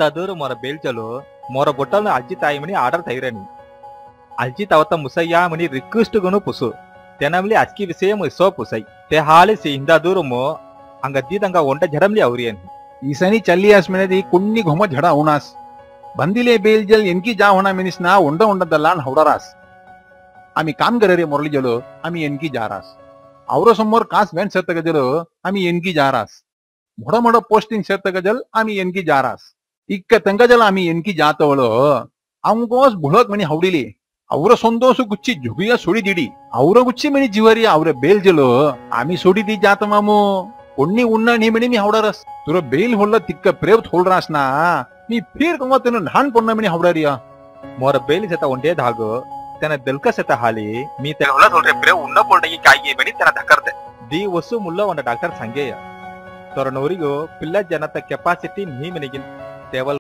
Tadur mora beljalo mora botol alji tayi mani order thairani. Alji tawata musayya mani request gunu pusu. Tenamli aski visayam iso pusai. Te hali si hinda durumo angaddi tanga onta jharamli auriyan. ఈసని చల్లి ఆస్మినది కొన్ని ఘుమ ఝడ అవునాస్ ಬಂದಿಲೆ ಬೇಲ್ಜಲ್ ಎನ್ಕಿ ಜಾ ಹೋಣ ಮಿನಿಸ್ನಾ ಉಂಡದಲ್ಲಾನ್ ಹೌಡರಾಸ್ ಆಮಿ com ಗರರೆ ಮೊರಳಿಜಲು ಆಮಿ ಎನ್ಕಿ ಜಾರಾಸ್ ಅವರ ಸಮೋರ್ ಕಾಸ್ when ಸೇರ್ತಗಜಲು ಆಮಿ ಎನ್ಕಿ ಜಾರಾಸ್ ಮೊಡ ಮೊಡ posting ಸೇರ್ತಗಜಲ್ ಆಮಿ ಎನ್ಕಿ ಜಾರಾಸ್ ಇಕ್ಕ ತಂಗಜಲ್ ಆಮಿ ಎನ್ಕಿ ಜಾತವಳು ಅವಂಗೋಸ್ ಬುಳಕ್ ಮನಿ ಹೌಡಿಲಿ ಅವರ ಸಂತೋಷ ಗುಚ್ಚಿ ಜುಬಿಯ ಸುಡಿದಿಡಿ ಅವರ ಗುಚ್ಚಿ ಮನಿ ಜಿವರಿ ಅವರ ಬೇಲ್ಜಲು ಆಮಿ ಸುಡಿದಿ ಜಾತ ಮಾಮು उन्नी उन्ना नहीं मनी मी हावडारस तुरा बेल होला तिक्का प्रेव थोलरास ना मी फिर कंगा तेन लहान पन्ना मनी हावडारिया मोर बेल सेता ओंडे धागो तेना दिलका सेता हाली मी तेन होला थोलरे प्रेव उन्ना पोल्डगी काई मनी तेना धकरते दी वसु मुल्ला वंड डॉक्टर संगेय तोर नोरिगो पिल्ला जनता ಕೆಪಾಸಿಟಿ ನೀ ಮನಿಗಿನ್